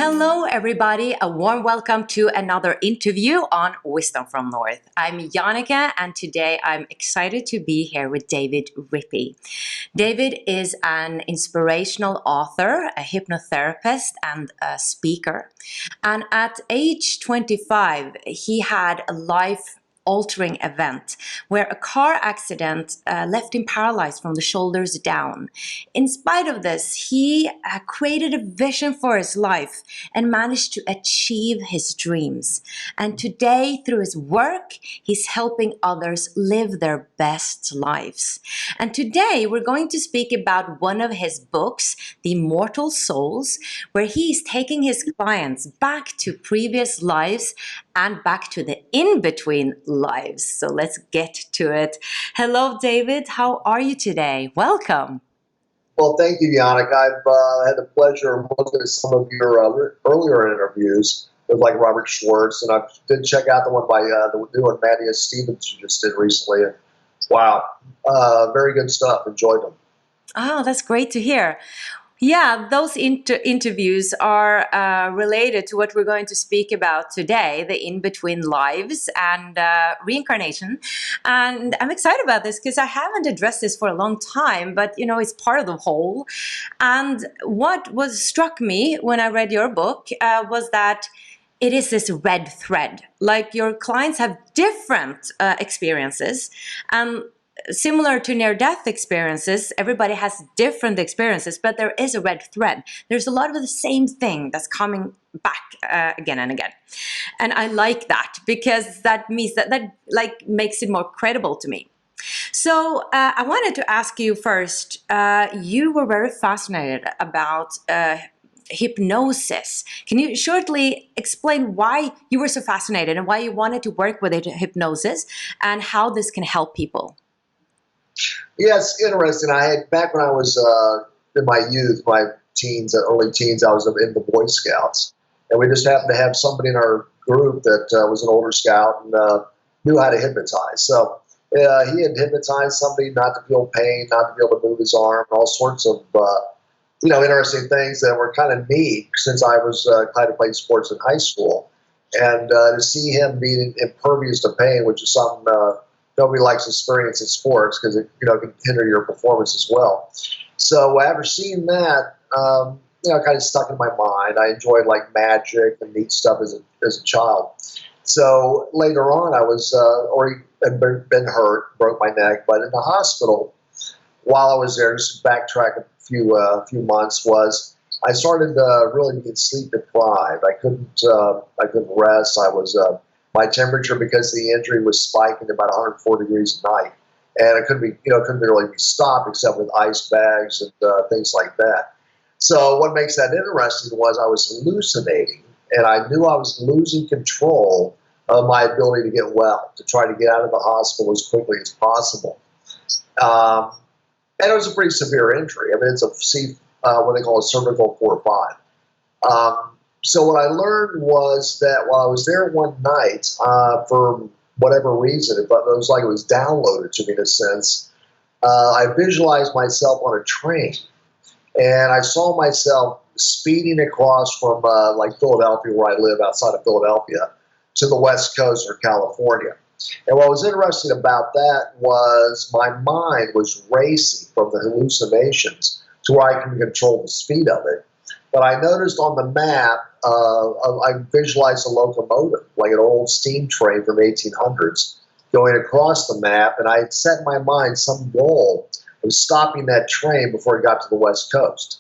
Hello, everybody. A warm welcome to another interview on Wisdom from North. I'm Jannica, and today I'm excited to be here with David Rippy. David is an inspirational author, a hypnotherapist, and a speaker. And at age 25, he had a life-altering event where a car accident left him paralyzed from the shoulders down. In spite of this, he created a vision for his life and managed to achieve his dreams. And today, through his work, he's helping others live their best lives. And today, we're going to speak about one of his books, The Immortal Souls, where he's taking his clients back to previous lives and back to the in-between lives. So let's get to it. Hello, David. How are you today? Welcome. Well, thank you, Yannick. I've had the pleasure of looking at some of your earlier interviews with like Robert Schwartz, and I did check out the one by the new one, Maddie Stevens, you just did recently. And wow, very good stuff. Enjoyed them. Oh, that's great to hear. Yeah, those interviews are related to what we're going to speak about today, the in-between lives and reincarnation. And I'm excited about this because I haven't addressed this for a long time, but you know, it's part of the whole. And what was struck me when I read your book was that it is this red thread. Like your clients have different experiences. Similar to near-death experiences, everybody has different experiences, but there is a red thread. There's a lot of the same thing that's coming back again and again. And I like that because that means that like makes it more credible to me. So I wanted to ask you first, you were very fascinated about hypnosis. Can you shortly explain why you were so fascinated and why you wanted to work with hypnosis and how this can help people? Yeah, it's interesting. I had back when I was in my youth, my teens, early teens, I was in the Boy Scouts, and we just happened to have somebody in our group that was an older scout and knew how to hypnotize. So he had hypnotized somebody not to feel pain, not to be able to move his arm, all sorts of interesting things that were kind of neat since I was kind of playing sports in high school, and to see him being impervious to pain, which is something. Nobody likes experience in sports because it can hinder your performance as well. So after seeing that, kind of stuck in my mind. I enjoyed like magic and neat stuff as a child. So later on, I was already been hurt, broke my neck, but in the hospital while I was there, just to backtrack a few months, was I started really being sleep deprived. I couldn't rest. I was my temperature, because the injury, was spiking about 104 degrees a night, and it couldn't really be stopped except with ice bags and things like that. So what makes that interesting was I was hallucinating, and I knew I was losing control of my ability to get well, to try to get out of the hospital as quickly as possible. And it was a pretty severe injury. I mean, it's what they call a cervical 4-5. So what I learned was that while I was there one night, for whatever reason, it was like it was downloaded to me in a sense, I visualized myself on a train, and I saw myself speeding across from like Philadelphia, where I live outside of Philadelphia, to the West Coast or California. And what was interesting about that was my mind was racing from the hallucinations to where I can control the speed of it. But I noticed on the map, I visualized a locomotive, like an old steam train from 1800s, going across the map, and I had set in my mind some goal of stopping that train before it got to the West Coast.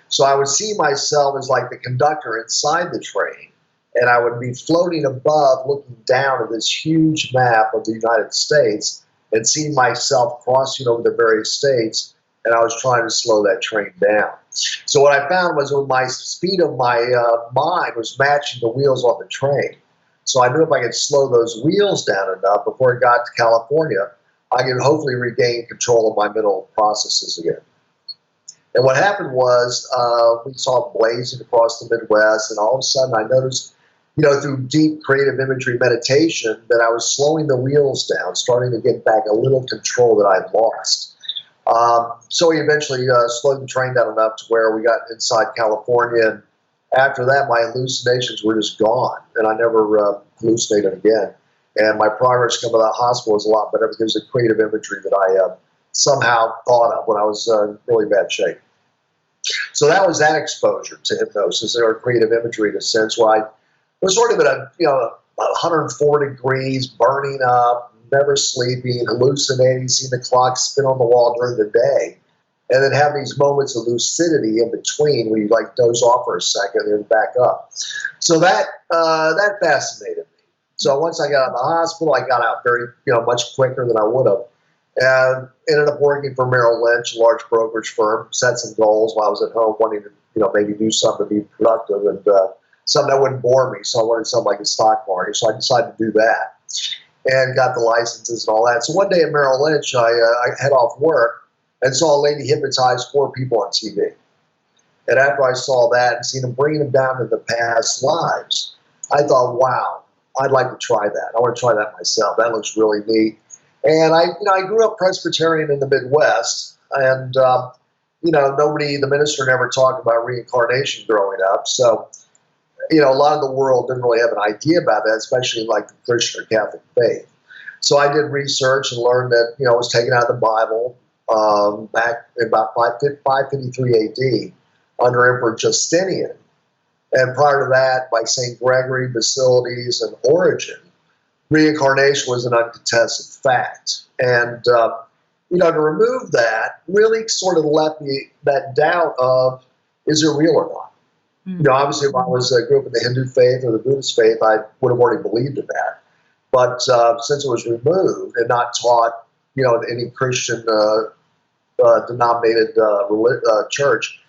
So I would see myself as like the conductor inside the train, and I would be floating above, looking down at this huge map of the United States, and seeing myself crossing over the various states, and I was trying to slow that train down. So what I found was when my speed of my mind was matching the wheels on the train. So I knew if I could slow those wheels down enough before it got to California, I could hopefully regain control of my mental processes again. And what happened was we saw blazing across the Midwest, and all of a sudden I noticed, through deep creative imagery meditation, that I was slowing the wheels down, starting to get back a little control that I'd lost. So we eventually slowed the train down enough to where we got inside California, and After that, my hallucinations were just gone, and I never hallucinated again. And my progress coming to the hospital was a lot better because of creative imagery that I somehow thought of when I was in really bad shape. So that was that exposure to hypnosis or creative imagery in a sense where I was sort of at a 104 degrees, burning up, never sleeping, hallucinating, seeing the clock spin on the wall during the day, and then having these moments of lucidity in between where you like doze off for a second and then back up. So that fascinated me. So once I got out of the hospital, I got out very much quicker than I would have. And ended up working for Merrill Lynch, a large brokerage firm, set some goals while I was at home wanting to, maybe do something to be productive and something that wouldn't bore me. So I wanted something like a stock market. So I decided to do that and got the licenses and all that. So one day at Merrill Lynch, I head off work and saw a lady hypnotize 4 people on TV. And after I saw that and seen them bringing them down to the past lives, I thought, wow, I'd like to try that. I want to try that myself. That looks really neat. And I grew up Presbyterian in the Midwest, and nobody, the minister never talked about reincarnation growing up. So, a lot of the world didn't really have an idea about that, especially in like the Christian or Catholic faith. So I did research and learned that it was taken out of the Bible back in about 553 AD under Emperor Justinian, and prior to that by Saint Gregory, Basilides, and Origen. Reincarnation was an uncontested fact. And, to remove that really sort of left me that doubt of, is it real or not? Mm-hmm. Obviously, if I grew up in the Hindu faith or the Buddhist faith, I would have already believed in that. But since it was removed and not taught, in any Christian denominated church,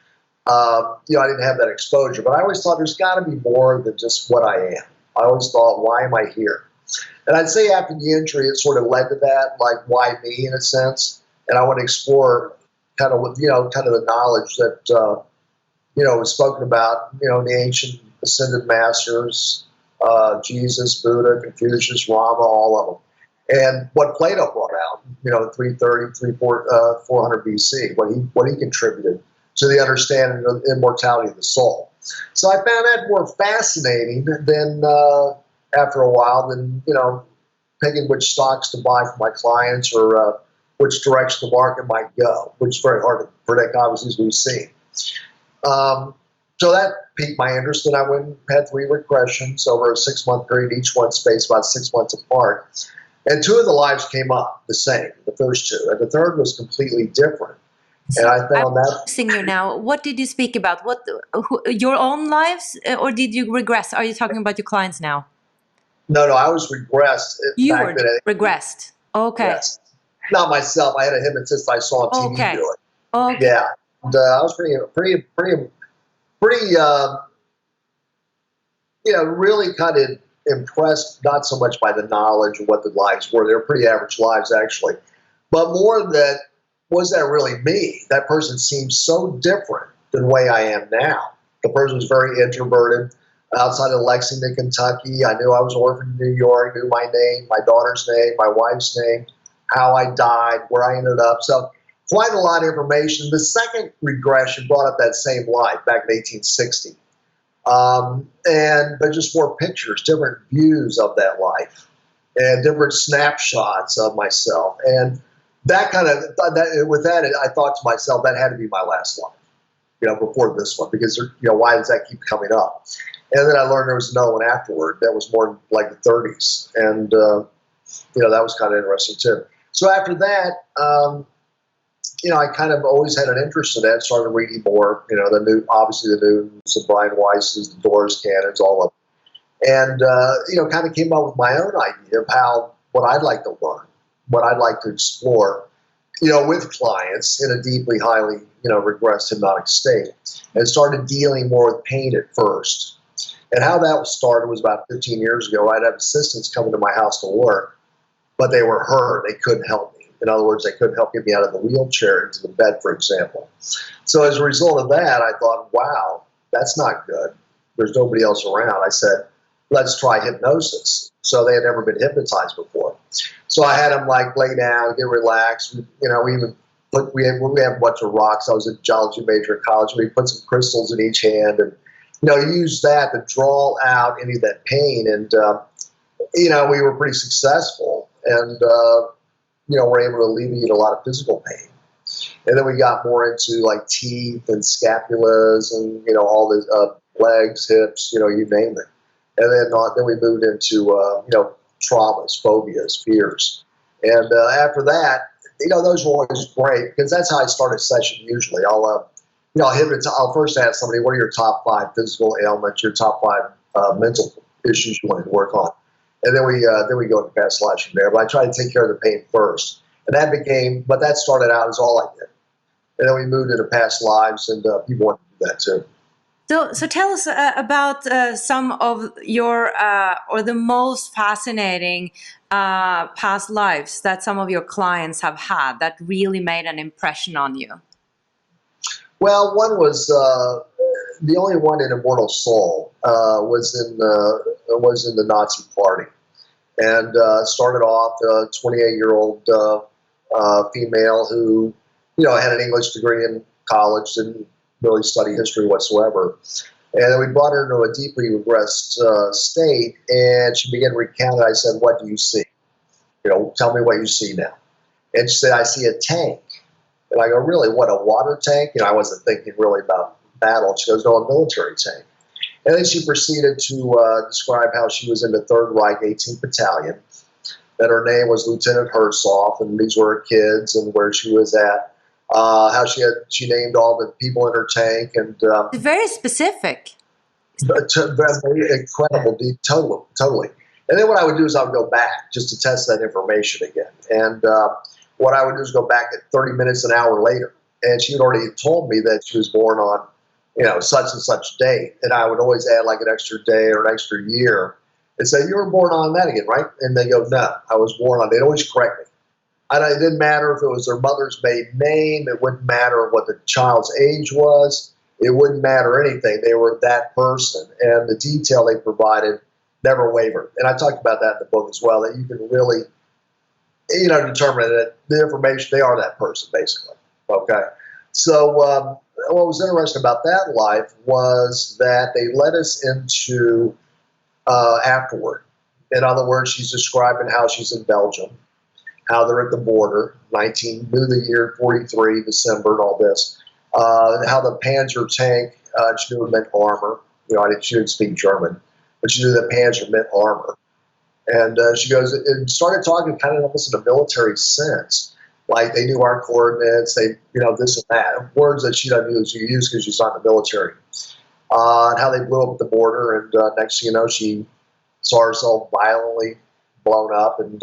I didn't have that exposure. But I always thought there's got to be more than just what I am. I always thought, why am I here? And I'd say after the injury, it sort of led to that, like, why me in a sense? And I want to explore kind of the knowledge that, was spoken about, in the ancient ascended masters, Jesus, Buddha, Confucius, Rama, all of them. And what Plato brought out, 330, 400 BC, what he contributed to the understanding of the immortality of the soul. So I found that more fascinating than after a while than, picking which stocks to buy for my clients or which direction the market might go, which is very hard to predict, obviously, as we've seen. So that piqued my interest, and I went and had 3 regressions over a 6-month period, each one spaced about 6 months apart. And 2 of the lives came up the same, the first 2, and the third was completely different. So and I found that. I'm losing you now. What did you speak about? Your own lives, or did you regress? Are you talking about your clients now? No, I was regressed. You were regressed. Okay. Yes. Not myself. I had a hypnotist I saw on TV do it. Okay. Yeah. And, I was pretty, really kind of impressed, not so much by the knowledge of what the lives were. They were pretty average lives, actually. But more that, was that really me? That person seemed so different than the way I am now. The person was very introverted. Outside of Lexington, Kentucky, I knew I was orphaned in New York, knew my name, my daughter's name, my wife's name, how I died, where I ended up. So quite a lot of information. The second regression brought up that same life back in 1860. But just more pictures, different views of that life, and different snapshots of myself. And that kind of, with that, I thought to myself, that had to be my last life, before this one, because, why does that keep coming up? And then I learned there was another one afterward that was more like the 30s. And, that was kind of interesting too. So after that, I kind of always had an interest in that, started reading more, obviously the Newtons, the Brian Weisses, the Doors canons, all of them. And, kind of came up with my own idea of what I'd like to learn, what I'd like to explore, with clients in a deeply, highly, regressed hypnotic state, and started dealing more with pain at first. And how that started was about 15 years ago. I'd have assistants coming to my house to work, but they were hurt. They couldn't help me. In other words, they couldn't help get me out of the wheelchair into the bed, for example. So as a result of that, I thought, wow, that's not good. There's nobody else around. I said, let's try hypnosis. So they had never been hypnotized before. So I had them lay down, get relaxed. We have a bunch of rocks. I was a geology major in college. We put some crystals in each hand and use that to draw out any of that pain. And, we were pretty successful and, we're able to alleviate a lot of physical pain. And then we got more into like teeth and scapulas and, all the legs, hips, you name it. And then we moved into, traumas, phobias, fears. And after that, those were always great because that's how I start a session usually. I'll first ask somebody, what are your top 5 physical ailments, your top 5 mental issues you want to work on? And then we go into past lives from there. But I try to take care of the pain first. And that started out as all I did. And then we moved into past lives, and people want to do that too. So tell us about some of your, or the most fascinating past lives that some of your clients have had that really made an impression on you. Well, one was the only one in Immortal Soul was in the Nazi Party, and started off a 28-year-old female who had an English degree in college, didn't really study history whatsoever, and then we brought her into a deeply regressed state, and she began to recount it. I said, "What do you see? Tell me what you see now." And she said, "I see a tank." And I go, "Really? What, a water tank?" I wasn't thinking really about battle. She goes, "No, a military tank." And then she proceeded to describe how she was in the Third Reich 18th Battalion, that her name was Lieutenant Herzog, and these were her kids and where she was at. How she named all the people in her tank, and very specific. Very incredible, totally. And then what I would do is I would go back just to test that information again. And what I would do is go back at 30 minutes, an hour later, and she had already told me that she was born on, such and such date. And I would always add like an extra day or an extra year and say, "You were born on that again, right?" And they go, "No, I was born on." They'd always correct me. It didn't matter if it was their mother's maiden name. It wouldn't matter what the child's age was. It wouldn't matter anything. They were that person, and the detail they provided never wavered. And I talked about that in the book as well, that you can really, determine that the information, they are that person, basically. Okay. So what was interesting about that life was that they led us into afterward. In other words, she's describing how she's in Belgium, how they're at the border, knew the year 43, December, and all this. How the Panzer tank, she knew it meant armor. She didn't speak German, but she knew that Panzer meant armor. And she goes, and started talking kind of almost in a military sense. Like they knew our coordinates, this and that. Words that she doesn't use because she's not in the military. And how they blew up the border, and next thing you know, she saw herself violently blown up. And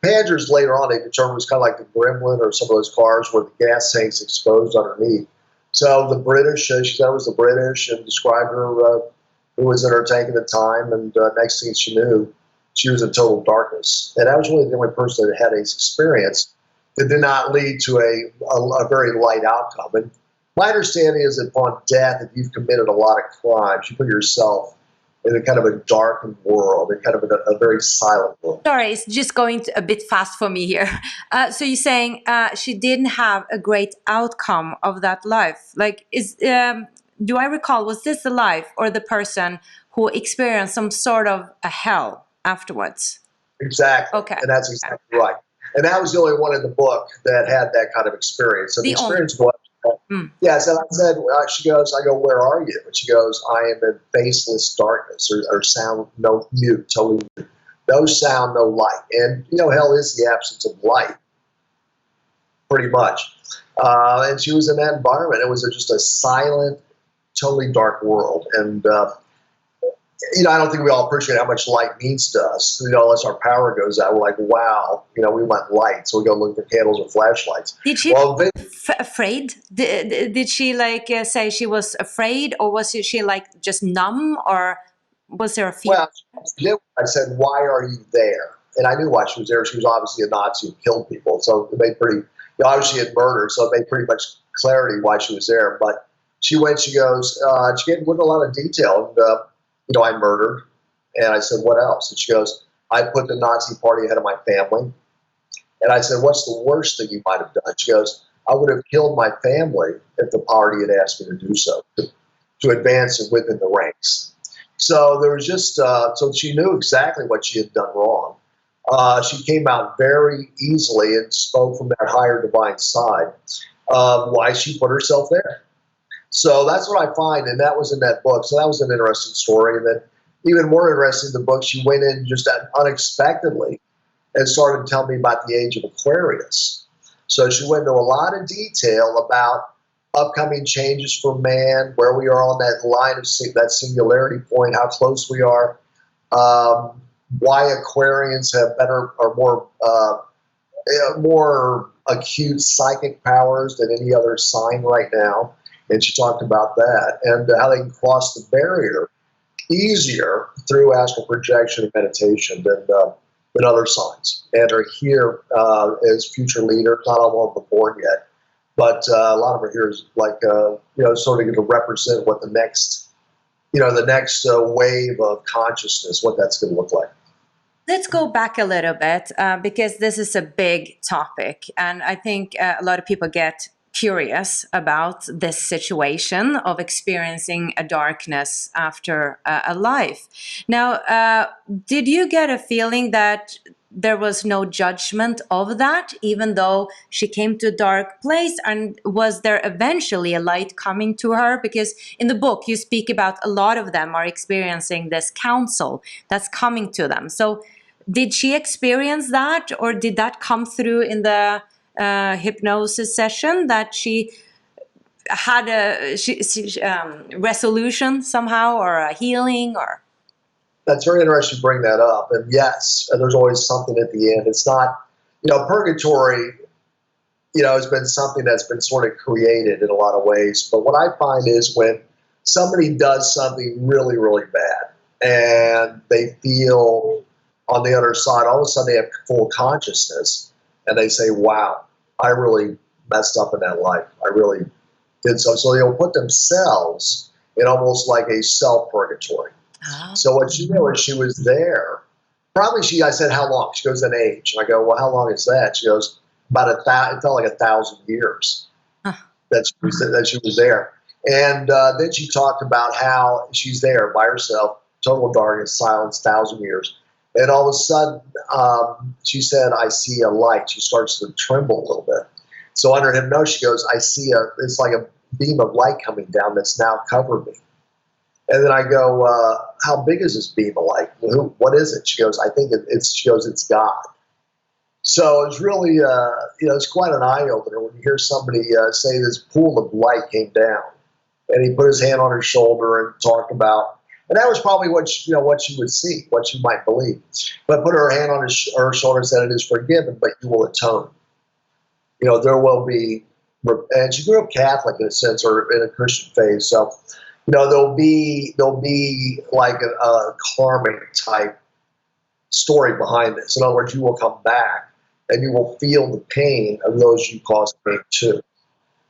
Panzers later on, they determined was kind of like the Gremlin or some of those cars where the gas tank's exposed underneath. So the British, she said it was the British, and described her, who was in her tank at the time, and next thing she knew, she was in total darkness. And I was really the only person that had this experience that did not lead to a very light outcome. And my understanding is that upon death, if you've committed a lot of crimes, you put yourself in a kind of a darkened world, in kind of a very silent world. Sorry, it's just going a bit fast for me here. So you're saying she didn't have a great outcome of that life. Like, do I recall, was this the life or the person who experienced some sort of a hell afterwards? Exactly. Okay. And that's exactly right. And that was the only one in the book that had that kind of experience. So the experience was, yeah, so I said, she goes, I go, "Where are you?" And she goes, "I am in faceless darkness, or sound, no mute, totally mute. No sound, no light." And, hell is the absence of light, pretty much. And she was in that environment. It was just a silent, totally dark world. And, I don't think we all appreciate how much light means to us. Unless our power goes out, we're like, wow, we want light. So we go look for candles or flashlights. Did she afraid? Did she say she was afraid, or was she just numb, or was there a fear? Well, I said, "Why are you there?" And I knew why she was there. She was obviously a Nazi who killed people. So it made obviously had murdered. So it made pretty much clarity why she was there. But she goes, she gave a lot of detail. And, I murdered. And I said, "What else?" And she goes, "I put the Nazi party ahead of my family." And I said, "What's the worst thing you might have done?" She goes, "I would have killed my family if the party had asked me to do so." She to advance within the ranks. So there was just, so she knew exactly what she had done wrong. She came out very easily and spoke from that higher divine side of why she put herself there. So that's what I find, and that was in that book. So that was an interesting story. And then even more interesting, the book, she went in just unexpectedly and started telling me about the age of Aquarius. So she went into a lot of detail about upcoming changes for man, where we are on that line of that singularity point, how close we are, why Aquarians have better or more acute psychic powers than any other sign right now. And she talked about that and how they can cross the barrier easier through astral projection and meditation than other signs, and are here as future leaders. Not all of them born yet, but a lot of them are here as sort of going to represent what the next wave of consciousness, what that's going to look like. Let's go back a little bit because this is a big topic, and I think a lot of people get curious about this situation of experiencing a darkness after a life. Now, did you get a feeling that there was no judgment of that, even though she came to a dark place? And was there eventually a light coming to her? Because in the book, you speak about a lot of them are experiencing this counsel that's coming to them. So did she experience that, or did that come through in the hypnosis session, that she had a resolution somehow, or a healing? Or that's very interesting to bring that up. And yes, there's always something at the end. It's not, purgatory, has been something that's been sort of created in a lot of ways. But what I find is when somebody does something really, really bad and they feel on the other side, all of a sudden they have full consciousness and they say, wow, I really messed up in that life. I really did so. So they'll put themselves in almost like a self-purgatory. Oh. So what she did was she was there. Probably I said, how long? She goes, an age. And I go, well, how long is that? She goes, about it felt like 1,000 years that she was there. And then she talked about how she's there by herself, total darkness, silence, 1,000 years. And all of a sudden, she said, I see a light. She starts to tremble a little bit. So under hypnosis, she goes, I see it's like a beam of light coming down that's now covered me. And then I go, how big is this beam of light? What is it? She goes, I think it's God. So it's really, it's quite an eye-opener when you hear somebody say this pool of light came down. And he put his hand on her shoulder and talked about, and that was probably what she would see, what she might believe. But put her hand on her shoulder and said, it is forgiven, but you will atone. There will be, and she grew up Catholic in a sense, or in a Christian faith. So, there'll be like a karmic type story behind this. In other words, you will come back and you will feel the pain of those you caused pain to.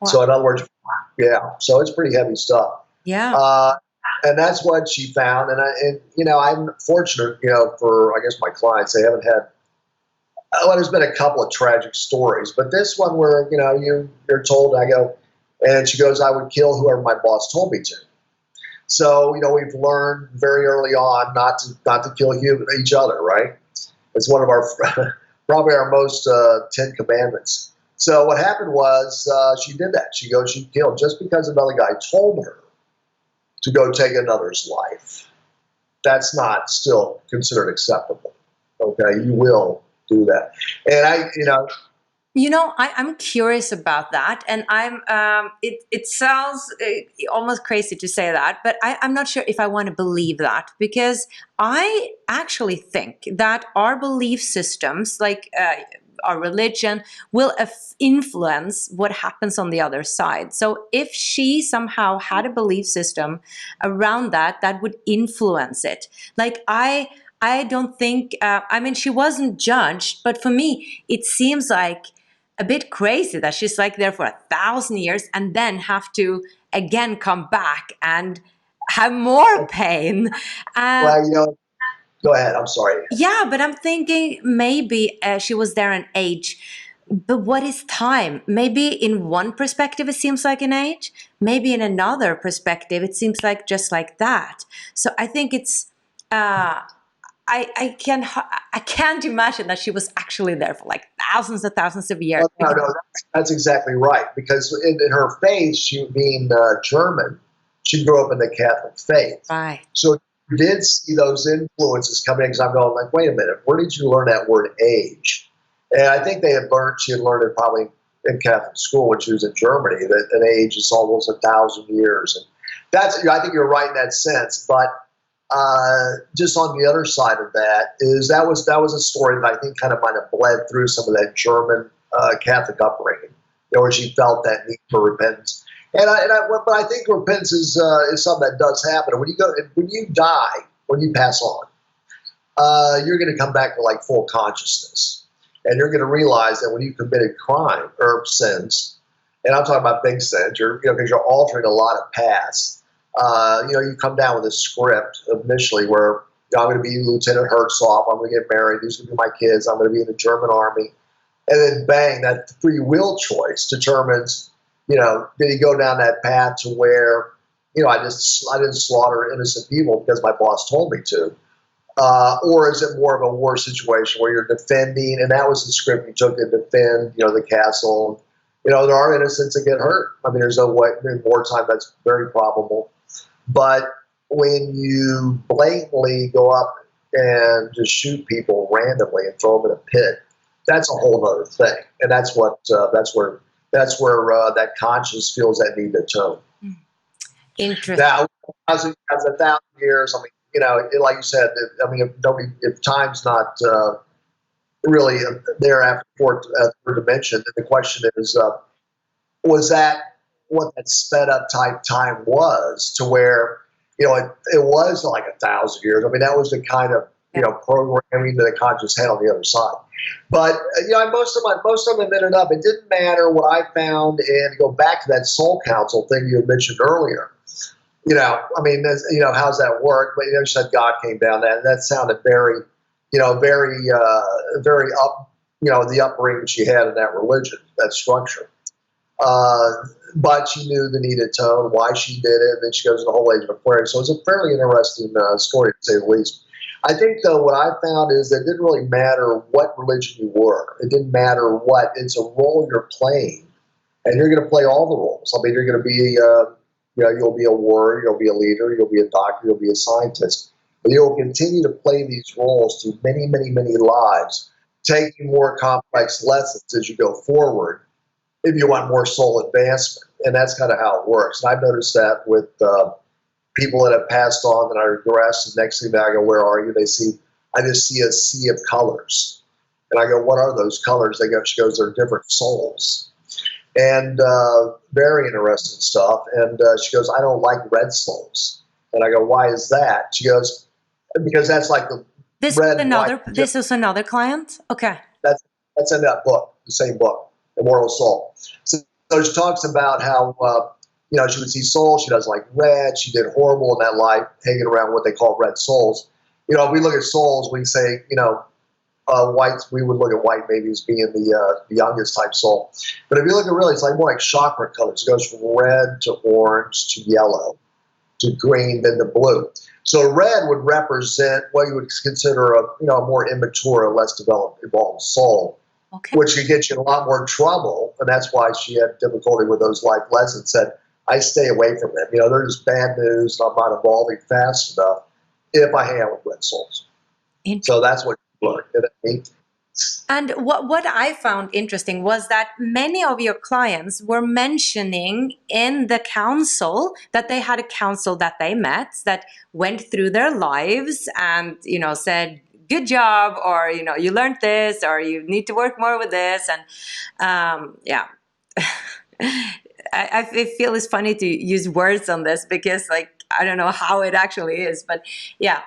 Wow. So in other words, yeah. So it's pretty heavy stuff. Yeah. And that's what she found. And I'm fortunate, for, I guess, my clients, they haven't had, well, there's been a couple of tragic stories, but this one where, you're told, I go, and she goes, I would kill whoever my boss told me to. So, we've learned very early on not to kill each other, right? It's one of our, probably our most 10 commandments. So what happened was she did that. She killed just because another guy told her to go take another's life. That's not still considered acceptable. Okay, you will do that. And I'm curious about that, and it sounds almost crazy to say that, but I'm not sure if I want to believe that, because I actually think that our belief systems, like our religion, will influence what happens on the other side. So if she somehow had a belief system around that would influence it. Like I don't think, she wasn't judged, but for me, it seems like a bit crazy that she's like there for 1,000 years and then have to again come back and have more pain. Well, go ahead. I'm sorry. Yeah, but I'm thinking maybe she was there an age But what is time? Maybe in one perspective it seems like an age. Maybe in another perspective it seems like just like that. So I think it's. I can't imagine that she was actually there for like thousands and thousands of years. Well, no, that's exactly right. Because in her faith, she being German, she grew up in the Catholic faith. Right. So you did see those influences coming in. Because I'm going like, wait a minute, where did you learn that word age? And I think she had learned it probably in Catholic school when she was in Germany. That an age is almost 1,000 years, and I think you're right in that sense. But just on the other side of that is that was a story that I think kind of might have bled through some of that German Catholic upbringing, where she felt that need for repentance. But I think repentance is something that does happen. When you die, when you pass on, you're going to come back to like full consciousness, and you're going to realize that when you committed crime or sins, and I'm talking about big sins, because you're altering a lot of paths. You come down with a script initially where I'm going to be Lieutenant Herzog, I'm going to get married, these are going to be my kids, I'm going to be in the German army. And then bang, that free will choice determines, did he go down that path to where, I didn't slaughter innocent people because my boss told me to. Or is it more of a war situation where you're defending, and that was the script you took to defend, the castle. There are innocents that get hurt. I mean, there's no way, in wartime, that's very probable. But when you blatantly go up and just shoot people randomly and throw them in a pit, that's a whole other thing. And that's where that conscience feels that need to atone. Interesting. Now, as 1,000 years, I mean, like you said, if time's not really there after fourth dimension, then the question is, was that what that sped up type time was, to where it was like 1,000 years. I mean, that was the kind of programming that the conscious had on the other side. But most of them ended up. It didn't matter what I found, and to go back to that soul council thing you had mentioned earlier. I mean, how's that work? But she said God came down. That sounded very, very up. The upbringing she had in that religion, that structure. But she knew the need to atone, why she did it, and then she goes to the whole age of Aquarius. So it's a fairly interesting story, to say the least. I think, though, what I found is that it didn't really matter what religion you were. It didn't matter what. It's a role you're playing, and you're going to play all the roles. I mean, you're going to be, you'll be a warrior, you'll be a leader, you'll be a doctor, you'll be a scientist. But you'll continue to play these roles through many, many, many lives, taking more complex lessons as you go forward, if you want more soul advancement. And that's kind of how it works. And I've noticed that with people that have passed on that I regress. And next thing I go, where are you? I just see a sea of colors. And I go, what are those colors? She goes, they're different souls. And very interesting stuff. And she goes, I don't like red souls. And I go, why is that? She goes, because that's like the this red. This is another client? Okay. That's in that book, the same book, Immortal Soul. So she talks about how, she would see souls. She doesn't like red. She did horrible in that life, hanging around what they call red souls. If we look at souls, we say, whites, we would look at white maybe as being the youngest type soul. But if you look at really, it's like more like chakra colors. It goes from red to orange to yellow to green, then to blue. So red would represent what you would consider a more immature, less evolved soul. Okay. Which could get you in a lot more trouble, and that's why she had difficulty with those life lessons. Said, I stay away from them. They're just bad news, and I'm not evolving fast enough if I hang out with red souls. So that's what you learned. You know what I mean? And what I found interesting was that many of your clients were mentioning in the council that they had a council that they met that went through their lives and, said, good job, or, you learned this, or you need to work more with this. And I feel it's funny to use words on this because, I don't know how it actually is, but yeah.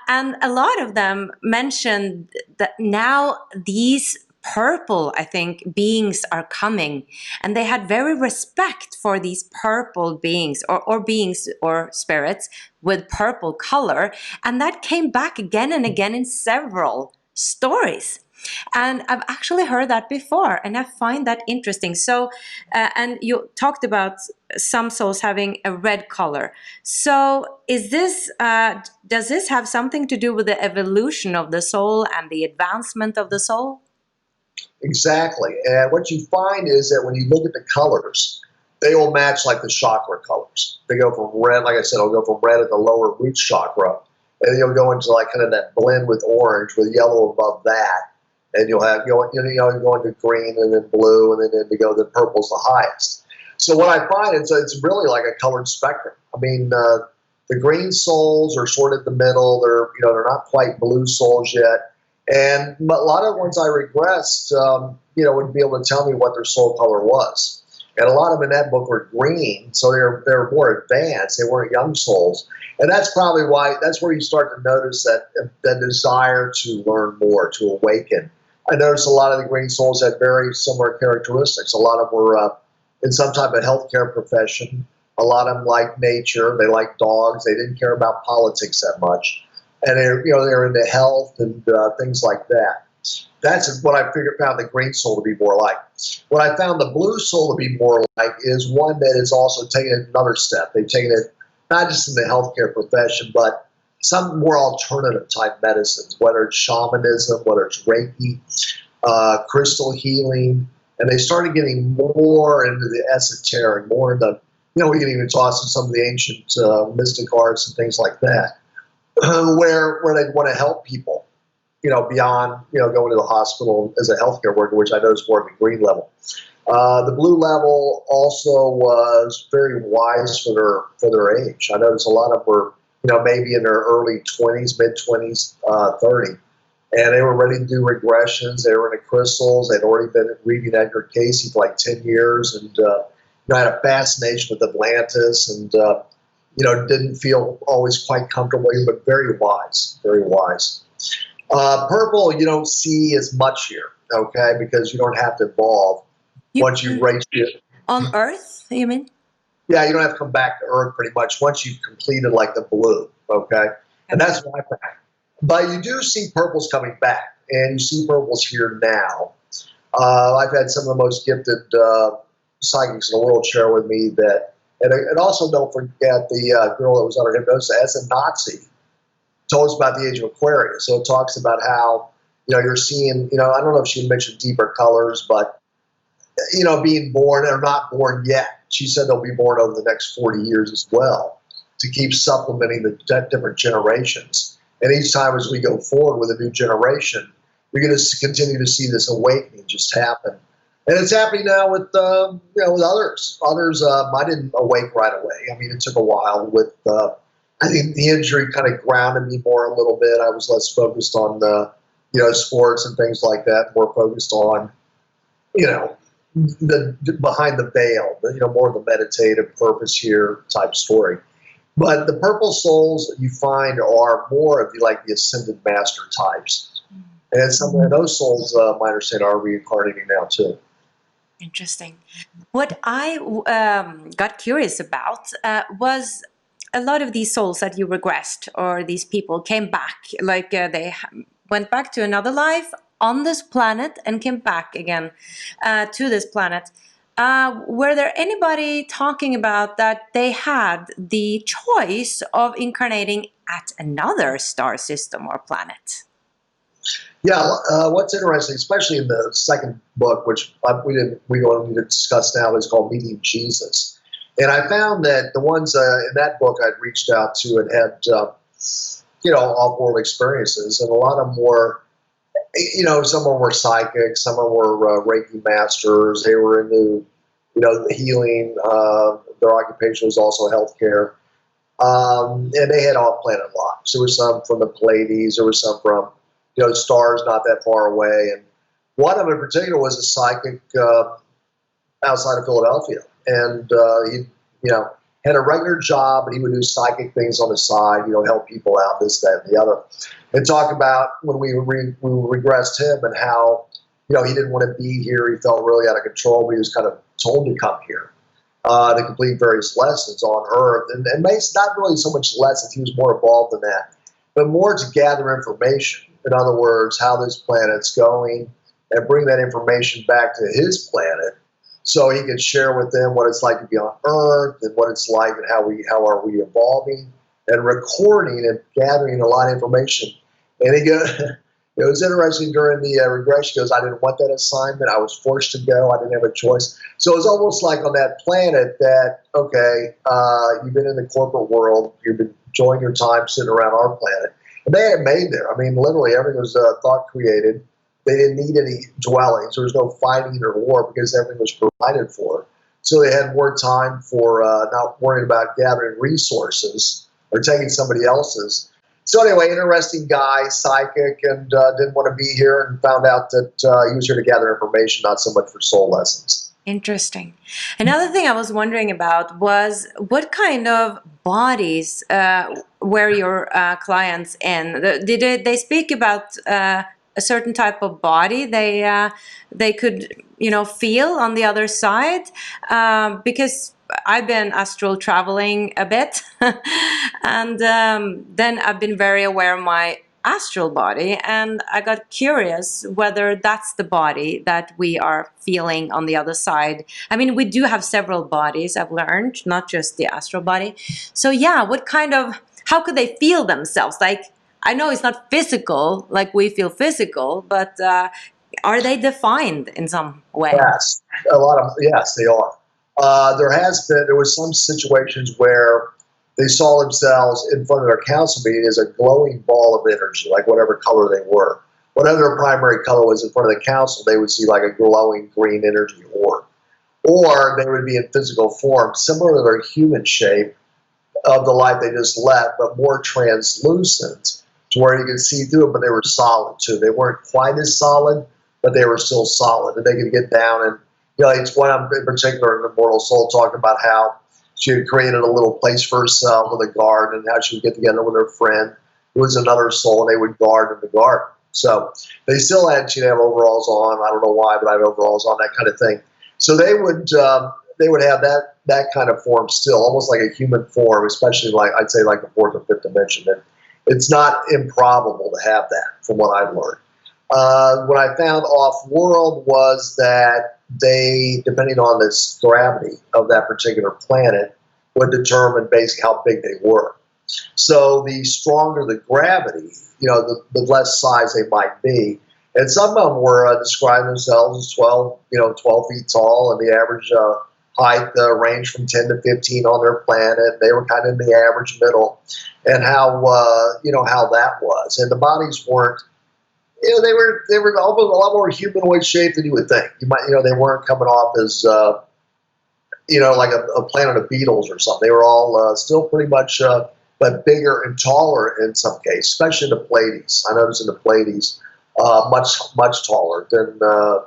And a lot of them mentioned that now these purple, I think, beings are coming, and they had very respect for these purple beings or beings or spirits with purple color. And that came back again and again in several stories. And I've actually heard that before, and I find that interesting. So, and you talked about some souls having a red color. So, is this does this have something to do with the evolution of the soul and the advancement of the soul? Exactly. And what you find is that when you look at the colors, they will match like the chakra colors. They go from red, like I said, it'll go from red at the lower root chakra, and then you'll go into like kind of that blend with orange with yellow above that. And you'll have, you go into green and then blue and then indigo, then purple's the highest. So what I find is it's really like a colored spectrum. I mean, the green souls are sort of the middle. They're not quite blue souls yet. And but a lot of the ones I regressed, would be able to tell me what their soul color was. And a lot of them in that book were green, so they're more advanced. They weren't young souls, and that's probably why. That's where you start to notice that desire to learn more, to awaken. I noticed a lot of the green souls had very similar characteristics. A lot of them were in some type of healthcare profession. A lot of them liked nature. They liked dogs. They didn't care about politics that much. And they're into health and things like that. That's what I found the green soul to be more like. What I found the blue soul to be more like is one that is also taken it another step. They've taken it not just in the healthcare profession, but some more alternative type medicines, whether it's shamanism, whether it's Reiki, crystal healing, and they started getting more into the esoteric, more into, we can even toss in some of the ancient mystic arts and things like that. Where they want to help people, beyond, going to the hospital as a healthcare worker, which I know is more of the green level. The blue level also was very wise for their age. I noticed a lot of them were, maybe in their early 20s, mid 20s, 30. And they were ready to do regressions. They were into crystals. They'd already been reading Edgar Cayce for like 10 years and had a fascination with Atlantis and didn't feel always quite comfortable, but very wise, very wise. Purple, you don't see as much here, okay, because you don't have to evolve once you've reached it. On Earth, you mean? Yeah, you don't have to come back to Earth pretty much once you've completed like the blue, okay? And that's what I found. But you do see purples coming back, and you see purples here now. I've had some of the most gifted psychics in the world share with me that. And also don't forget the girl that was under hypnosis as a Nazi told us about the age of Aquarius. So it talks about how, you're seeing, I don't know if she mentioned deeper colors, but, being born or not born yet. She said they'll be born over the next 40 years as well to keep supplementing the different generations. And each time as we go forward with a new generation, we're going to continue to see this awakening just happen. And it's happening now with with others. Others, I didn't awake right away. I mean, it took a while. With I think the injury kind of grounded me more a little bit. I was less focused on sports and things like that. More focused on the behind the veil. More of the meditative purpose here type story. But the purple souls that you find are more of the ascended master types, and some of those souls, my understanding, are reincarnating now too. Interesting. What I got curious about was a lot of these souls that you regressed, or these people came back, like they went back to another life on this planet and came back again to this planet. Were there anybody talking about that they had the choice of incarnating at another star system or planet? Yeah, what's interesting, especially in the second book, which we don't need to discuss now, is called Meeting Jesus. And I found that the ones in that book I'd reached out to and had, off-world experiences, and a lot of them were, some of them were psychics, some of them were Reiki masters. They were into, the healing. Their occupation was also healthcare. And they had off-planet lives. There were some from the Pleiades. There were some from stars not that far away. And one of them in particular was a psychic outside of Philadelphia. And he, had a regular job, but he would do psychic things on the side, help people out, this, that, and the other. And talk about when we regressed him and how, he didn't want to be here. He felt really out of control, but he was kind of told to come here to complete various lessons on Earth. And not really so much lessons. He was more involved in that, but more to gather information. in other words, how this planet's going, and bring that information back to his planet so he can share with them what it's like to be on Earth and what it's like and how are we evolving, and recording and gathering a lot of information. And he goes, it was interesting during the regression. He goes, I didn't want that assignment. I was forced to go. I didn't have a choice. So it was almost like on that planet that, okay, you've been in the corporate world. You've been enjoying your time sitting around our planet. And they had made there. I mean, literally everything was thought created. They didn't need any dwellings. There was no fighting or war because everything was provided for. So they had more time for not worrying about gathering resources or taking somebody else's. So anyway, interesting guy, psychic, and didn't want to be here, and found out that he was here to gather information, not so much for soul lessons. Interesting. Another thing I was wondering about was what kind of bodies were your clients in? Did they speak about a certain type of body they could feel on the other side? Because I've been astral traveling a bit, and then I've been very aware of my astral body, and I got curious whether that's the body that we are feeling on the other side. I mean, we do have several bodies, I've learned, not just the astral body. So yeah, how could they feel themselves? Like, I know it's not physical, like we feel physical, but are they defined in some way? Yes, yes, they are. There was some situations where they saw themselves in front of their council meeting as a glowing ball of energy, like whatever color they were. Whatever their primary color was in front of the council, they would see like a glowing green energy orb. Or they would be in physical form, similar to their human shape of the life they just left, but more translucent to where you could see through it, but they were solid too. They weren't quite as solid, but they were still solid. And they could get down and, it's one in particular in Immortal Soul talking about how she had created a little place for herself with a garden, and how she would get together with her friend who was another soul, and they would guard in the garden. So she'd have overalls on. I don't know why, but I have overalls on, that kind of thing. So they would have that kind of form still, almost like a human form, especially like I'd say like the fourth or fifth dimension. And it's not improbable to have that, from what I've learned. What I found off-world was that they, depending on the gravity of that particular planet, would determine basically how big they were. So the stronger the gravity, the less size they might be. And some of them were describing themselves as 12 feet tall, and the average height ranged from 10 to 15 on their planet. They were kind of in the average middle, and how that was. And the bodies weren't. They were almost a lot more humanoid shaped than you would think. They weren't coming off as like a planet of beetles or something. They were all still pretty much, but bigger and taller in some cases, especially the Pleiades. I noticed in the Pleiades, much taller than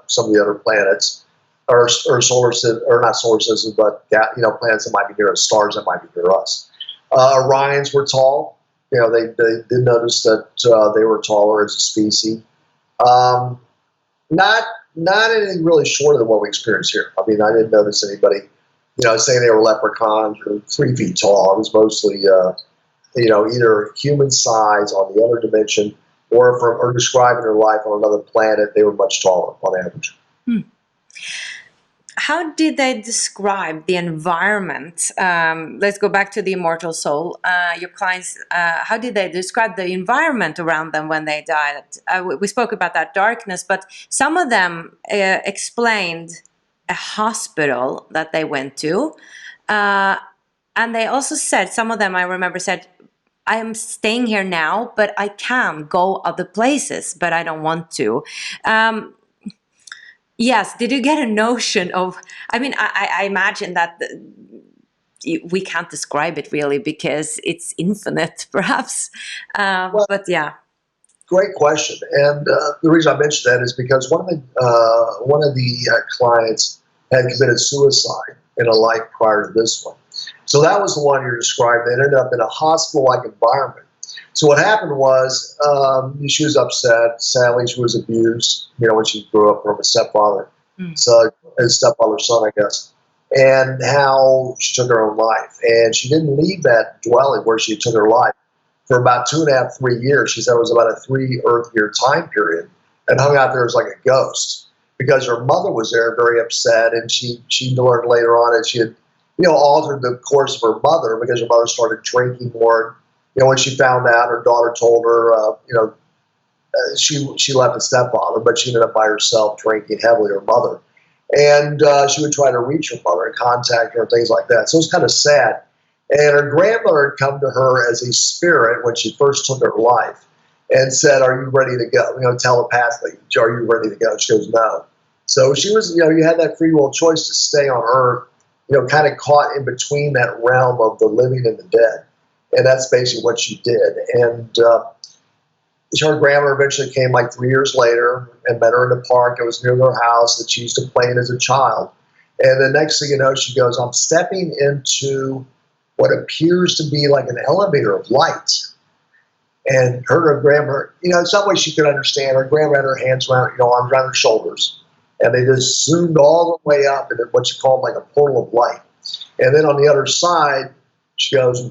some of the other planets, or solar system, or not solar systems, but planets that might be near us, stars that might be near us. Orions were tall. They did notice that they were taller as a species. Not anything really shorter than what we experience here. I mean, I didn't notice anybody, saying they were leprechauns or 3 feet tall. It was mostly, either human size on the other dimension, or describing their life on another planet. They were much taller on average. How did they describe the environment? Let's go back to the Immortal Soul. Your clients, how did they describe the environment around them when they died? We spoke about that darkness, but some of them explained a hospital that they went to. And they also said, some of them I remember said, I am staying here now, but I can go other places, but I don't want to. Yes. Did you get a notion of, I mean, I imagine that we can't describe it really because it's infinite, perhaps. But yeah. Great question. And the reason I mentioned that is because one of the clients had committed suicide in a life prior to this one. So that was the one you described. They ended up in a hospital-like environment. So what happened was she was upset. Sadly, she was abused, when she grew up from a stepfather. So his stepfather's son, I guess. And how she took her own life. And she didn't leave that dwelling where she took her life for about 2.5, 3 years. She said it was about a 3 Earth year time period, and hung out there as like a ghost because her mother was there, very upset, and she learned later on that she had, altered the course of her mother because her mother started drinking more. When she found out, her daughter told her, she left a stepfather, but she ended up by herself drinking heavily, her mother. And she would try to reach her mother and contact her and things like that. So it was kind of sad. And her grandmother had come to her as a spirit when she first took her life and said, "Are you ready to go?" Telepathically, "Are you ready to go?" She goes, "No." So she was, you had that free will choice to stay on Earth, kind of caught in between that realm of the living and the dead. And that's basically what she did. And her grandmother eventually came like 3 years later and met her in a park that was near their house that she used to play in as a child. And the next thing you know, she goes, "I'm stepping into what appears to be like an elevator of light." And her grandmother, in some way she could understand. Her grandmother had her hands around, arms around her shoulders, and they just zoomed all the way up into what she called like a portal of light. And then on the other side, she goes,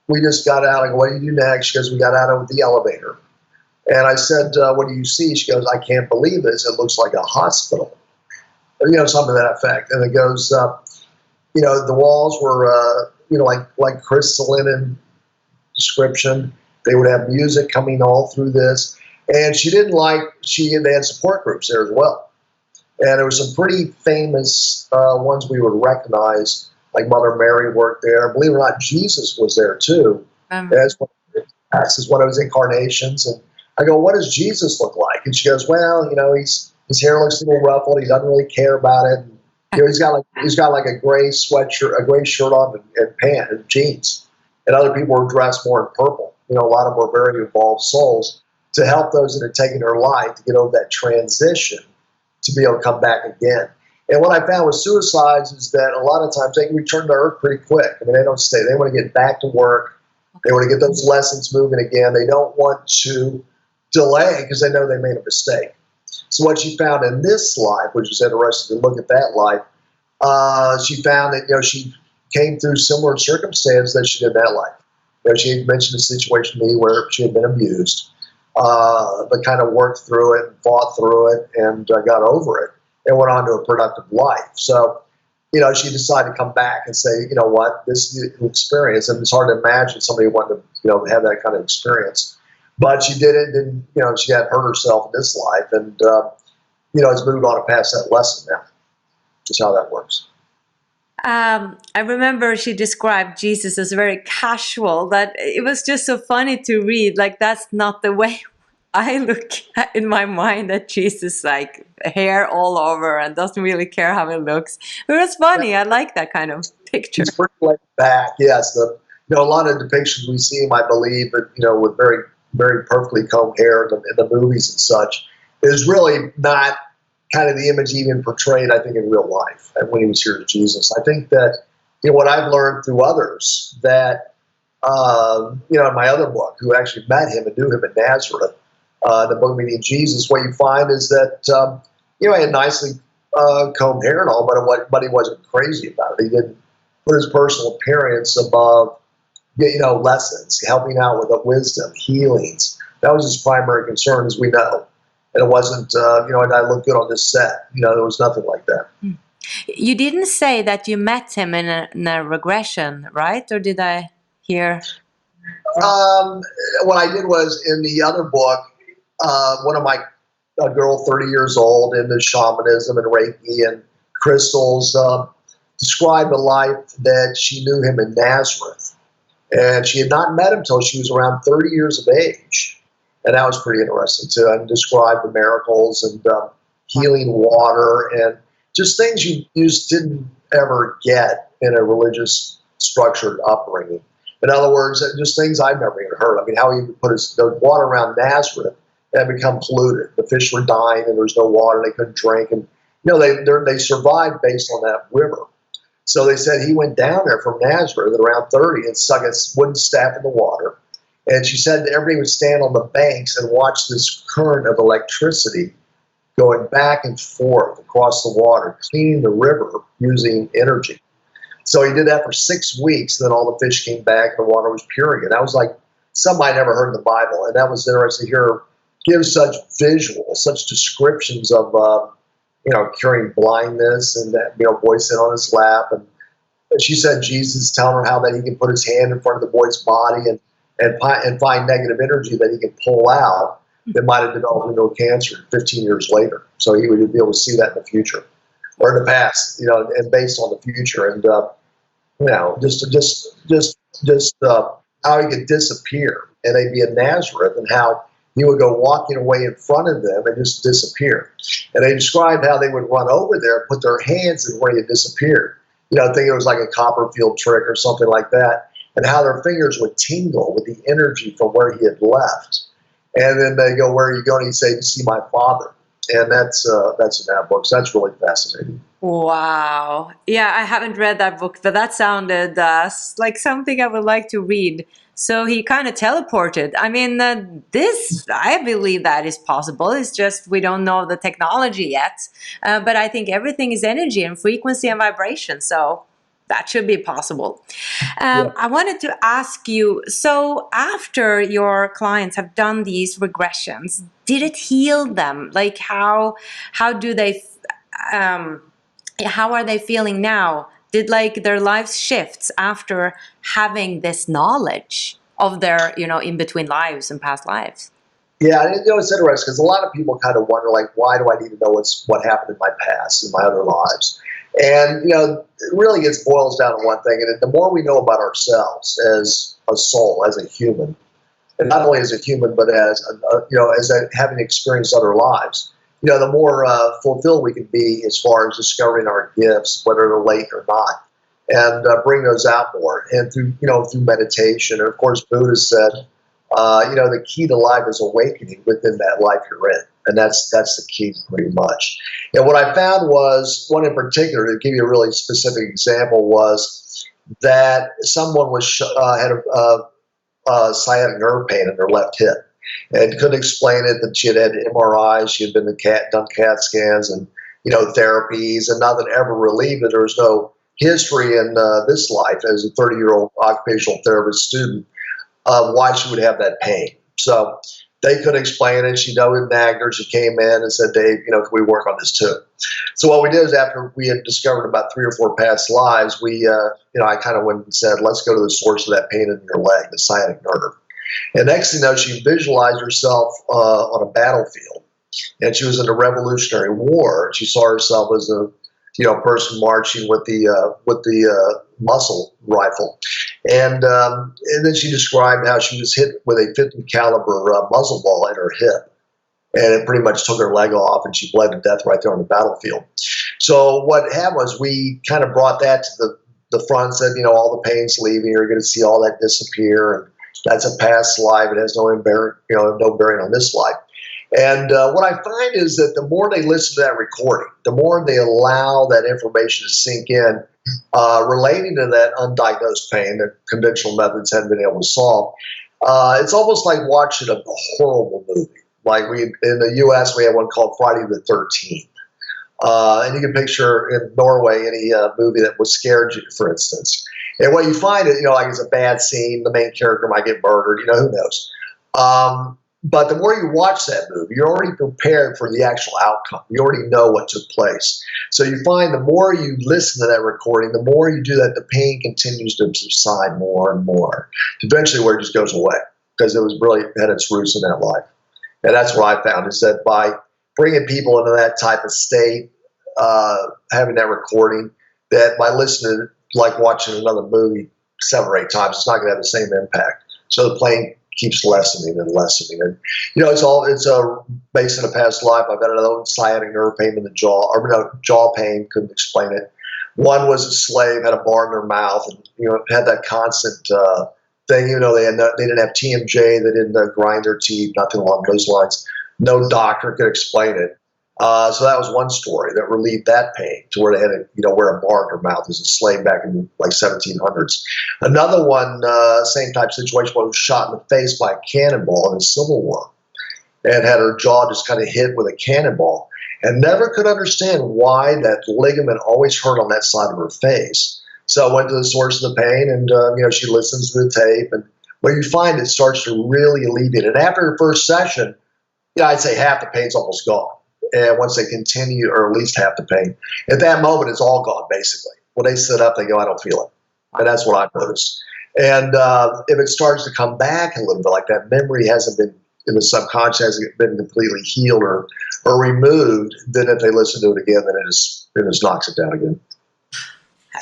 "We just got out." I go, "What do you do next?" She goes, "We got out of the elevator." And I said, "What do you see?" She goes, "I can't believe this. It looks like a hospital." Or, something to that effect. And it goes, the walls were, like crystalline description. They would have music coming all through this. And she didn't they had support groups there as well. And there were some pretty famous ones we would recognize, like Mother Mary worked there. Believe it or not, Jesus was there too. As one of his incarnations. And I go, "What does Jesus look like?" And she goes, "Well, his hair looks a little ruffled. He doesn't really care about it. And, he's got like a gray sweatshirt, a gray shirt on, and pants and jeans." And other people were dressed more in purple. A lot of them were very involved souls to help those that had taken their life to get over that transition to be able to come back again. And what I found with suicides is that a lot of times they can return to Earth pretty quick. I mean, they don't stay. They want to get back to work. They want to get those lessons moving again. They don't want to delay because they know they made a mistake. So what she found in this life, which is interesting to look at that life, she found that, she came through similar circumstances that she did in that life. She had mentioned a situation to me where she had been abused, but kind of worked through it and fought through it and got over it and went on to a productive life. So, she decided to come back and say, "You know what, this experience," and it's hard to imagine somebody wanting to, have that kind of experience. But she did it, and, she had hurt herself in this life, and, has moved on to pass that lesson now. That's how that works. I remember she described Jesus as very casual, that it was just so funny to read. Like, that's not the way I look at in my mind, that Jesus, like, hair all over and doesn't really care how it looks. It was funny. I like that kind of picture. He's pretty laid back, yes. A lot of depictions we see him, I believe, but, with very, very perfectly combed hair in the movies and such, is really not kind of the image even portrayed, I think, in real life and when he was here as Jesus. I think that, what I've learned through others that, in my other book, who actually met him and knew him in Nazareth, the book Meeting Jesus, what you find is that, he had nicely combed hair and all, but he wasn't crazy about it. He didn't put his personal appearance above, lessons, helping out with wisdom, healings. That was his primary concern, as we know. And it wasn't, I look good on this set. There was nothing like that. You didn't say that you met him in a regression, right? Or did I hear? What I did was, in the other book, one of a girl 30 years old into shamanism and Reiki and crystals, described a life that she knew him in Nazareth. And she had not met him until she was around 30 years of age. And that was pretty interesting too. I described the miracles and healing water and just things you just didn't ever get in a religious structured upbringing. In other words, just things I've never even heard. I mean, how he would put the water around Nazareth had become polluted. The fish were dying and there was no water. They couldn't drink. And, they survived based on that river. So they said he went down there from Nazareth at around 30 and stuck a wooden staff in the water. And she said that everybody would stand on the banks and watch this current of electricity going back and forth across the water, cleaning the river using energy. So he did that for 6 weeks. Then all the fish came back and the water was pure again. That was like some I never heard in the Bible, and that was interesting to hear her give such visuals, such descriptions of, curing blindness, and that, boy sitting on his lap. And she said Jesus telling her how that he can put his hand in front of the boy's body and find negative energy that he can pull out that might have developed into a cancer 15 years later. So he would be able to see that in the future or in the past, and based on the future. And, just how he could disappear, and they'd be in Nazareth, and how he would go walking away in front of them and just disappear. And they described how they would run over there, put their hands in where he had disappeared. Thinking it was like a Copperfield trick or something like that, and how their fingers would tingle with the energy from where he had left. And then they go, "Where are you going?" He'd say, "To see my father." And that's in that book. So that's really fascinating. Wow. Yeah, I haven't read that book, but that sounded like something I would like to read. So he kind of teleported. I mean, I believe that is possible. It's just we don't know the technology yet. But I think everything is energy and frequency and vibration. So that should be possible. Yeah. I wanted to ask you, so after your clients have done these regressions, did it heal them? Like how do they, how are they feeling now? Did like their lives shifts after having this knowledge of their, in between lives and past lives? Yeah, and it's interesting because a lot of people kind of wonder, like, why do I need to know what happened in my past, in my other lives? And, it really boils down to one thing, and the more we know about ourselves as a soul, as a human, and not only as a human, but as, having experienced other lives, the more fulfilled we can be as far as discovering our gifts, whether they're late or not, and bring those out more. And through meditation, and of course, Buddha said, the key to life is awakening within that life you're in. And that's the key pretty much. And what I found was, one in particular, to give you a really specific example, was that someone had a sciatic nerve pain in their left hip and couldn't explain it, that she had MRIs, she had been done CAT scans and, therapies, and nothing ever relieved it. There was no history in this life as a 30-year-old occupational therapist student of why she would have that pain. So they couldn't explain it. She nagged her. She came in and said, "Dave, can we work on this too?" So what we did is, after we had discovered about 3 or 4 past lives, I kind of went and said, "Let's go to the source of that pain in your leg, the sciatic nerve." And next thing you know, she visualized herself on a battlefield, and she was in the Revolutionary War. She saw herself as a person marching with the muzzle rifle, and then she described how she was hit with a 50 caliber muzzle ball in her hip, and it pretty much took her leg off, and she bled to death right there on the battlefield. So what happened was, we kind of brought that to the front and said, all the pain's leaving. You're going to see all that disappear, and that's a past life. It has no bearing on this life. And what I find is that the more they listen to that recording, the more they allow that information to sink in, relating to that undiagnosed pain that conventional methods haven't been able to solve. It's almost like watching a horrible movie. Like in the U.S., we have one called Friday the 13th. And you can picture in Norway any movie that was scared you, for instance. And what you find is, like it's a bad scene, the main character might get murdered, who knows. But the more you watch that movie, you're already prepared for the actual outcome. You already know what took place. So you find the more you listen to that recording, the more you do that, the pain continues to subside more and more, eventually where it just goes away, because it was really had its roots in that life. And that's what I found, is that by bringing people into that type of state, having that recording, that by listening, like watching another movie 7 or 8 times, it's not going to have the same impact. So the pain keeps lessening and lessening. And, it's based on a past life. I've had another sciatic nerve pain in the jaw, or jaw pain, couldn't explain it. One was a slave, had a bar in their mouth, and, had that constant thing. They didn't have TMJ, they didn't grind their teeth, nothing along those lines. No doctor could explain it. So that was one story that relieved that pain, to where they had to, wear a bar in their mouth as a slave back in like 1700s. Another one, same type of situation, was shot in the face by a cannonball in the Civil War, and had her jaw just kind of hit with a cannonball, and never could understand why that ligament always hurt on that side of her face. So I went to the source of the pain, and she listens to the tape, and But you find it starts to really alleviate. And after the first session, I'd say half the pain's almost gone. And once they continue, or at least half the pain, at that moment, it's all gone, basically. When they sit up, they go, I don't feel it. And that's what I've noticed. And if it starts to come back a little bit, like that memory hasn't been in the subconscious, hasn't been completely healed or removed, then if they listen to it again, then it just knocks it down again.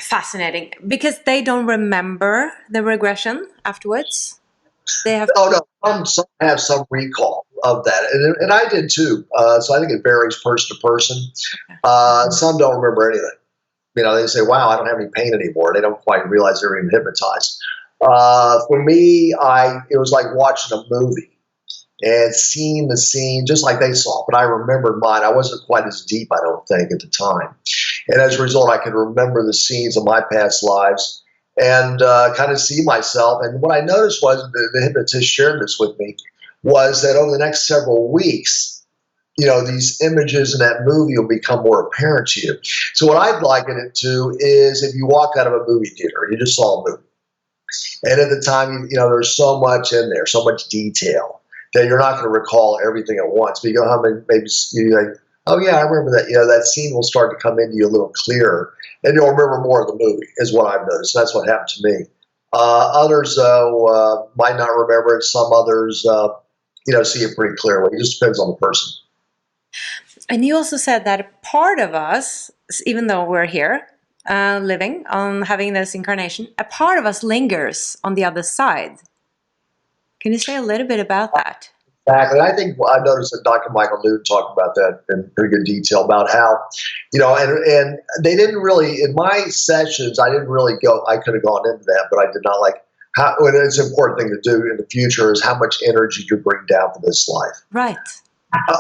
Fascinating. Because they don't remember the regression afterwards? They have. Oh, no. Some have some recall of that. And I did too. So I think it varies person to person. Some don't remember anything. They say, wow, I don't have any pain anymore. They don't quite realize they're even hypnotized. For me, it was like watching a movie and seeing the scene just like they saw, but I remembered mine. I wasn't quite as deep, I don't think, at the time. And as a result, I could remember the scenes of my past lives and kind of see myself. And what I noticed was, the hypnotist shared this with me, was that over the next several weeks, these images in that movie will become more apparent to you. So what I'd liken it to is if you walk out of a movie theater and you just saw a movie, and at the time, there's so much in there, so much detail, that you're not going to recall everything at once. But you go home and maybe you're like, oh yeah, I remember that. That scene will start to come into you a little clearer, and you'll remember more of the movie, is what I've noticed. That's what happened to me. Others, though, might not remember it. Some others, see it pretty clearly. It just depends on the person. And you also said that a part of us, even though we're here, living on having this incarnation, a part of us lingers on the other side. Can you say a little bit about that? Exactly. I think I noticed that Dr. Michael Newton talked about that in pretty good detail, about how, and they didn't really, in my sessions, I didn't really go, I could have gone into that, but I did not like how, and it's an important thing to do in the future, is how much energy you bring down for this life. Right.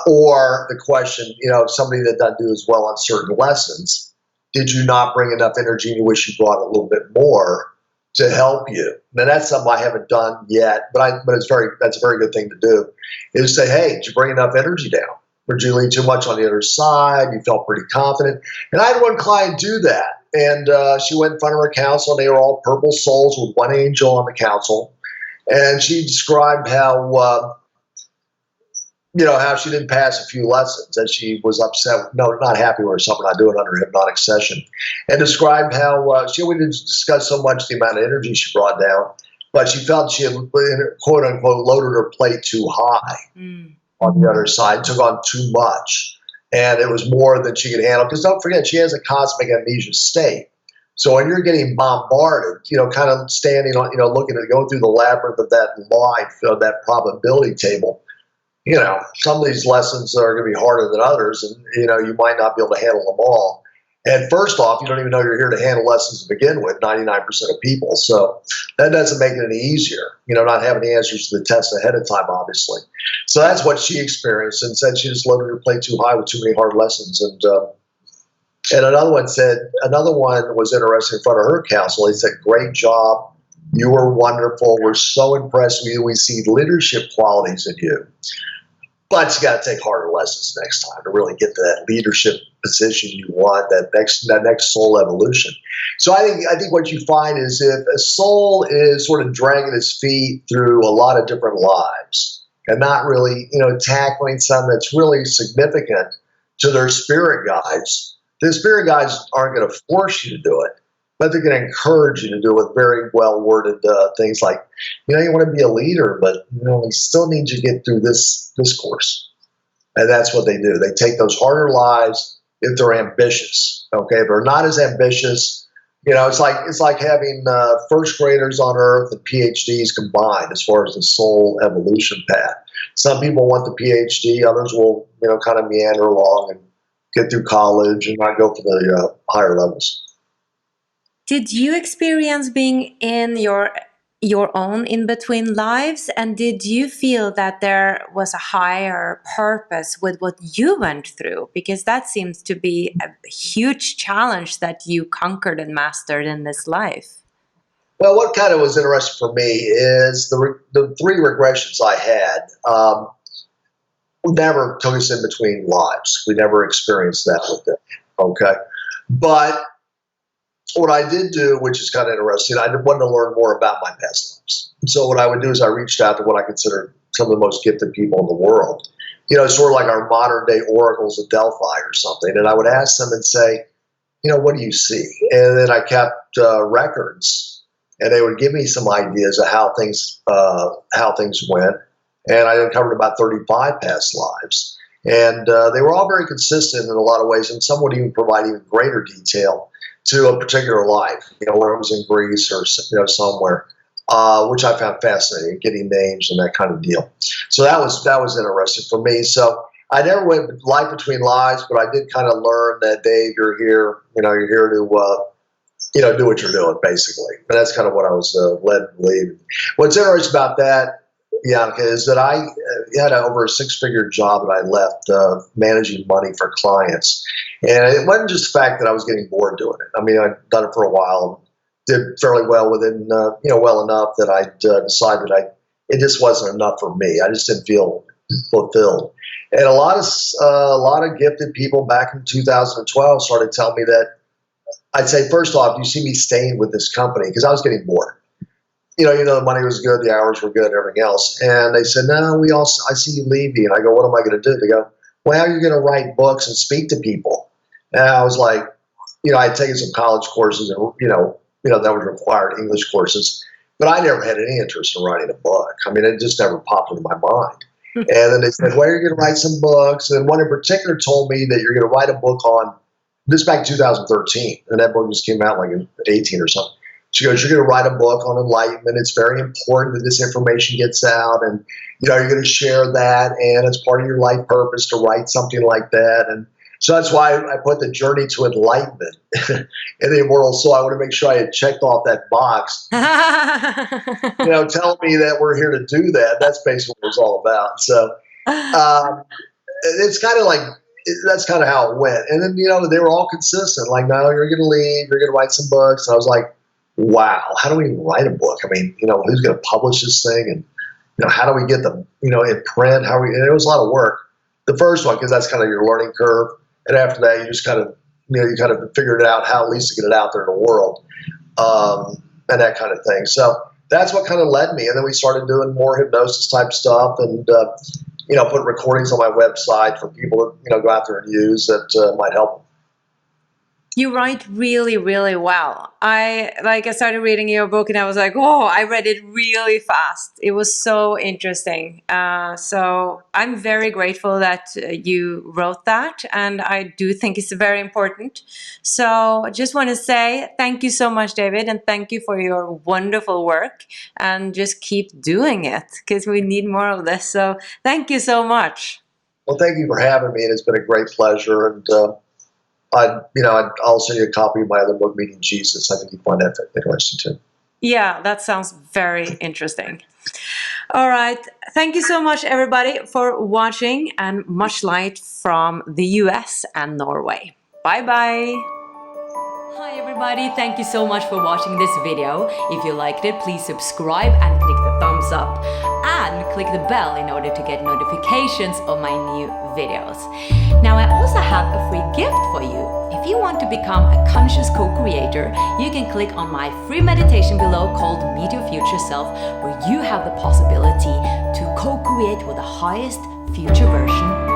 Or the question, somebody that doesn't do as well on certain lessons, did you not bring enough energy and you wish you brought a little bit more to help you? Now that's something I haven't done yet, but that's a very good thing to do, is say, hey, did you bring enough energy down? Or did you lean too much on the other side? You felt pretty confident. And I had one client do that. And she went in front of her council, and they were all purple souls with one angel on the council. And she described how she didn't pass a few lessons, and she was upset, not happy with herself for not doing it under a hypnotic session, and described how she didn't discuss so much the amount of energy she brought down, but she felt she had, quote unquote, loaded her plate too high on the other side, took on too much, and it was more than she could handle. Because don't forget, she has a cosmic amnesia state. So when you're getting bombarded, kind of standing on, looking at, going through the labyrinth of that life, of that probability table, some of these lessons are going to be harder than others, and, you might not be able to handle them all. And first off, you don't even know you're here to handle lessons to begin with, 99% of people. So that doesn't make it any easier, not having the answers to the test ahead of time, obviously. So that's what she experienced, and said she just loaded her plate too high with too many hard lessons. And another one was interested in front of her counsel. He said, great job. You were wonderful. We're so impressed with you. We see leadership qualities in you. But you got to take harder lessons next time to really get to that leadership position you want, that next soul evolution. So I think what you find is, if a soul is sort of dragging its feet through a lot of different lives and not really, tackling something that's really significant to their spirit guides, the spirit guides aren't going to force you to do it, but they're going to encourage you to do it with very well-worded things like, you want to be a leader, but, we still need you to get through this course. And that's what they do. They take those harder lives if they're ambitious. Okay, if they're not as ambitious, it's like having first graders on Earth and PhDs combined as far as the soul evolution path. Some people want the PhD, others will, kind of meander along and get through college and not go for the higher levels. Did you experience being in your own in-between lives, and did you feel that there was a higher purpose with what you went through? Because that seems to be a huge challenge that you conquered and mastered in this life. Well, what kind of was interesting for me is the 3 regressions I had never took us in between lives. We never experienced that with them. Okay, but what I did do, which is kind of interesting, I wanted to learn more about my past lives. So what I would do is I reached out to what I consider some of the most gifted people in the world, sort of like our modern day oracles of Delphi or something. And I would ask them and say, what do you see? And then I kept records, and they would give me some ideas of how things went. And I uncovered about 35 past lives. And they were all very consistent in a lot of ways, and some would even provide even greater detail to a particular life, where it was in Greece or somewhere, which I found fascinating, getting names and that kind of deal. So that was interesting for me. So I never went life between lives, but I did kind of learn that, Dave, you're here, you're here to, do what you're doing, basically. And that's kind of what I was led to believe. What's interesting about that, Jannica, is that I had over a six-figure job that I left managing money for clients. And it wasn't just the fact that I was getting bored doing it. I mean, I'd done it for a while, did fairly well within, well enough that I decided it just wasn't enough for me. I just didn't feel fulfilled. And a lot of gifted people back in 2012 started telling me that, I'd say, first off, you see me staying with this company because I was getting bored. The money was good, the hours were good, everything else. And they said, no, I see you leaving. And I go, what am I going to do? They go, well, you're going to write books and speak to people. And I was like, I had taken some college courses and, that was required, English courses. But I never had any interest in writing a book. I mean, it just never popped into my mind. And then they said, well, you're going to write some books. And one in particular told me that you're going to write a book on, this back in 2013. And that book just came out like in 18 or something. She goes, you're going to write a book on enlightenment. It's very important that this information gets out. And, you're going to share that. And it's part of your life purpose to write something like that. And so that's why I put the journey to enlightenment in the Immortal Soul. I want to make sure I had checked off that box, tell me that we're here to do that. That's basically what it's all about. So it's kind of like, that's kind of how it went. And then, they were all consistent. Like, no, you're going to leave. You're going to write some books. And I was like, wow, how do we write a book? I mean, who's going to publish this thing? And, how do we get them, in print? And it was a lot of work. The first one, because that's kind of your learning curve. And after that, you just kind of, you kind of figured out how at least to get it out there in the world, and that kind of thing. So that's what kind of led me. And then we started doing more hypnosis type stuff and, put recordings on my website for people to, go out there and use that might help them. You write really, really well. I started reading your book and I was like, oh, I read it really fast. It was so interesting. So I'm very grateful that you wrote that. And I do think it's very important. So I just want to say thank you so much, David. And thank you for your wonderful work. And just keep doing it because we need more of this. So thank you so much. Well, thank you for having me. And it's been a great pleasure. And, I'll send you a copy of my other book, Meeting Jesus. I think you'd find that interesting too. Yeah, that sounds very interesting. All right. Thank you so much, everybody, for watching, and much light from the US and Norway. Bye-bye. Hi, everybody. Thank you so much for watching this video. If you liked it, please subscribe and click the thumbs up. And click the bell in order to get notifications of my new videos. Now, I also have a free gift for you. If you want to become a conscious co-creator, you can click on my free meditation below called Meet Your Future Self, where you have the possibility to co-create with the highest future version